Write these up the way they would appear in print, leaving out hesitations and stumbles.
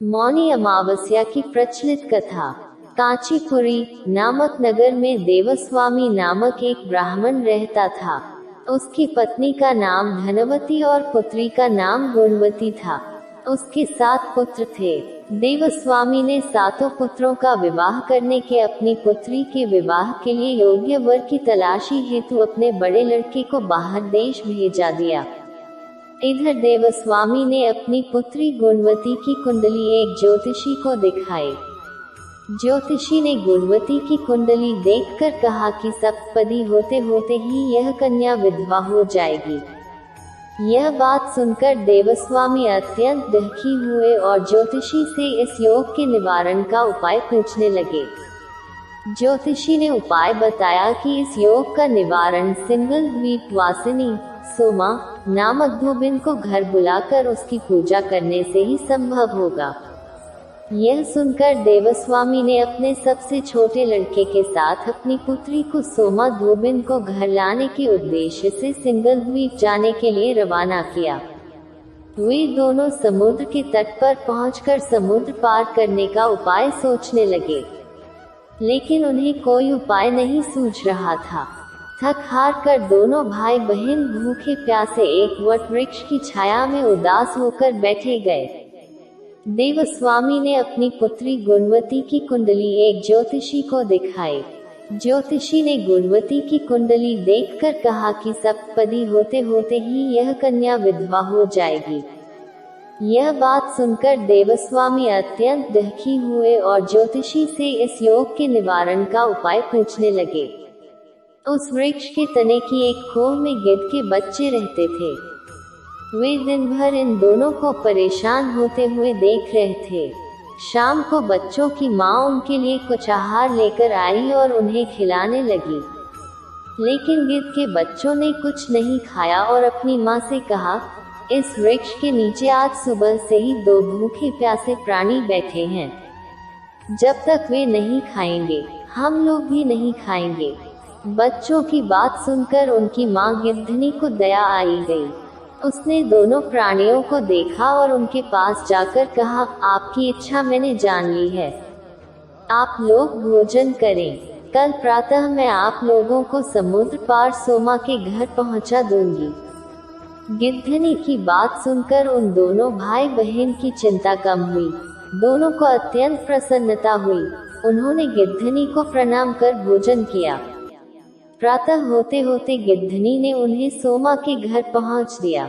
मौनी अमावस्या की प्रचलित कथा। कांचीपुरी नामक नगर में देवस्वामी नामक एक ब्राह्मण रहता था। उसकी पत्नी का नाम धनवती और पुत्री का नाम गुणवती था। उसके 7 पुत्र थे। देवस्वामी ने 7 पुत्रों का विवाह करने के अपनी पुत्री के विवाह के लिए योग्य वर की तलाशी हेतु अपने बड़े लड़के को बाहर देश भेजा दिया। इधर देवस्वामी ने अपनी पुत्री गुणवती की कुंडली एक ज्योतिषी को दिखाई। ज्योतिषी ने गुणवती की कुंडली देखकर कहा कि सप्तपदी होते होते ही यह कन्या विधवा हो जाएगी। यह बात सुनकर देवस्वामी अत्यंत दुखी हुए और ज्योतिषी से इस योग के निवारण का उपाय पूछने लगे। ज्योतिषी ने उपाय बताया कि इस योग का निवारण सिंगल द्वीप वासिनी सोमा नामक धोबिन को घर बुलाकर उसकी पूजा करने से ही संभव होगा। यह सुनकर देवस्वामी ने अपने सबसे छोटे लड़के के साथ अपनी पुत्री को सोमा धोबिन को घर लाने के उद्देश्य से सिंगल द्वीप जाने के लिए रवाना किया। वे दोनों समुद्र के तट पर पहुंचकर समुद्र पार करने का उपाय सोचने लगे, लेकिन उन्हें कोई उपाय नहीं सूझ रहा था। थक हार कर दोनों भाई बहन भूखे प्यासे एक वट वृक्ष की छाया में उदास होकर बैठे गए। देवस्वामी ने अपनी पुत्री गुणवती की कुंडली एक ज्योतिषी को दिखाई। ज्योतिषी ने गुणवती की कुंडली देखकर कहा कि सप्तपदी होते होते ही यह कन्या विधवा हो जाएगी। यह बात सुनकर देवस्वामी अत्यंत दुखी हुए और ज्योतिषी से इस योग के निवारण का उपाय पूछने लगे। उस वृक्ष के तने की एक खोह में गिद्ध के बच्चे रहते थे। वे दिन भर इन दोनों को परेशान होते हुए देख रहे थे। शाम को बच्चों की माँ उनके लिए कुछ आहार लेकर आई और उन्हें खिलाने लगी, लेकिन गिद्ध के बच्चों ने कुछ नहीं खाया और अपनी माँ से कहा, इस वृक्ष के नीचे आज सुबह से ही 2 भूखे प्यासे प्राणी बैठे हैं। जब तक वे नहीं खाएंगे हम लोग भी नहीं खाएंगे। बच्चों की बात सुनकर उनकी माँ गिद्धनी को दया आई गई। उसने दोनों प्राणियों को देखा और उनके पास जाकर कहा, आपकी इच्छा मैंने जान ली है, आप लोग भोजन करें। कल प्रातः मैं आप लोगों को समुद्र पार सोमा के घर पहुंचा दूंगी। गिद्धनी की बात सुनकर उन दोनों भाई बहन की चिंता कम हुई। दोनों को अत्यंत प्रसन्नता हुई। उन्होंने गिद्धनी को प्रणाम कर भोजन किया। प्रातः होते होते गिद्धनी ने उन्हें सोमा के घर पहुंच दिया।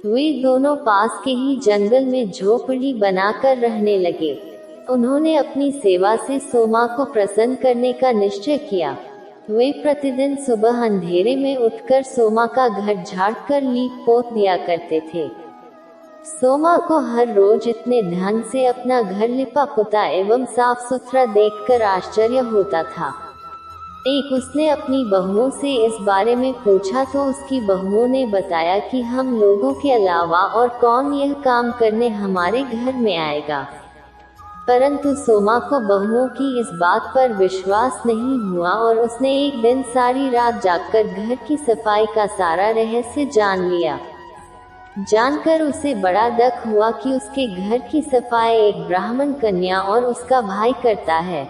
वे दोनों पास के ही जंगल में झोपड़ी बनाकर रहने लगे। उन्होंने अपनी सेवा से सोमा को प्रसन्न करने का निश्चय किया। वे प्रतिदिन सुबह अंधेरे में उठकर सोमा का घर झाड़कर लीप पोत दिया करते थे। सोमा को हर रोज इतने ढंग से अपना घर लिपा पुता एवं साफ सुथरा देखकर आश्चर्य होता था। एक उसने अपनी बहुओं से इस बारे में पूछा तो उसकी बहुओं ने बताया कि हम लोगों के अलावा और कौन यह काम करने हमारे घर में आएगा। परंतु सोमा को बहुओं की इस बात पर विश्वास नहीं हुआ और उसने एक दिन सारी रात जागकर घर की सफाई का सारा रहस्य जान लिया। जानकर उसे बड़ा दुख हुआ कि उसके घर की सफाई एक ब्राह्मण कन्या और उसका भाई करता है।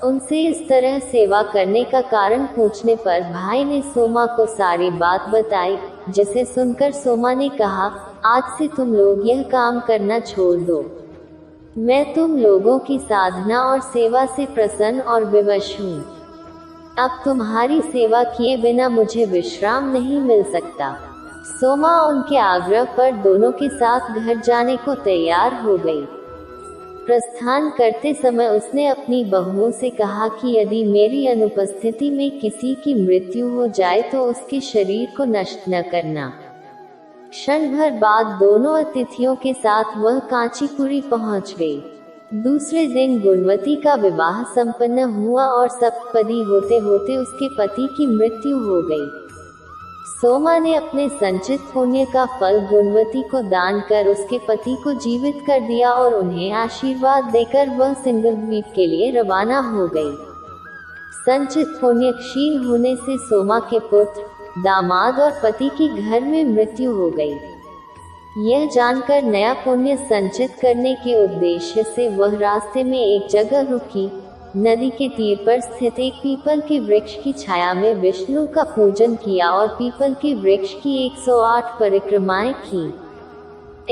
उनसे इस तरह सेवा करने का कारण पूछने पर भाई ने सोमा को सारी बात बताई, जिसे सुनकर सोमा ने कहा, आज से तुम लोग यह काम करना छोड़ दो। मैं तुम लोगों की साधना और सेवा से प्रसन्न और विवश हूँ। अब तुम्हारी सेवा किए बिना मुझे विश्राम नहीं मिल सकता। सोमा उनके आग्रह पर दोनों के साथ घर जाने को तैयार हो गई। प्रस्थान करते समय उसने अपनी बहुओं से कहा कि यदि मेरी अनुपस्थिति में किसी की मृत्यु हो जाए तो उसके शरीर को नष्ट न करना। क्षण भर बाद दोनों अतिथियों के साथ वह कांचीपुरी पहुंच गई। दूसरे दिन गुणवती का विवाह संपन्न हुआ और सप्तपदी होते होते उसके पति की मृत्यु हो गई। सोमा ने अपने संचित पुण्य का फल गुणवती को दान कर उसके पति को जीवित कर दिया और उन्हें आशीर्वाद देकर वह सिंगल द्वीप के लिए रवाना हो गई। संचित पुण्य क्षीण होने से सोमा के पुत्र, दामाद और पति की घर में मृत्यु हो गई। यह जानकर नया पुण्य संचित करने के उद्देश्य से वह रास्ते में एक जगह रुकी। नदी के तीर पर स्थित एक पीपल के वृक्ष की छाया में विष्णु का पूजन किया और पीपल के वृक्ष की 108 परिक्रमाएं की।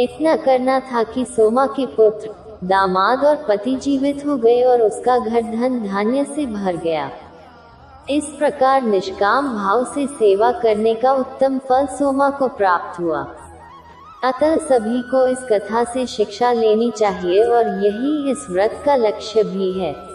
इतना करना था कि सोमा के पुत्र, दामाद और पति जीवित हो गए और उसका घर धन धान्य से भर गया। इस प्रकार निष्काम भाव से सेवा करने का उत्तम फल सोमा को प्राप्त हुआ। अतः सभी को इस कथा से शिक्षा लेनी चाहिए और यही इस व्रत का लक्ष्य भी है।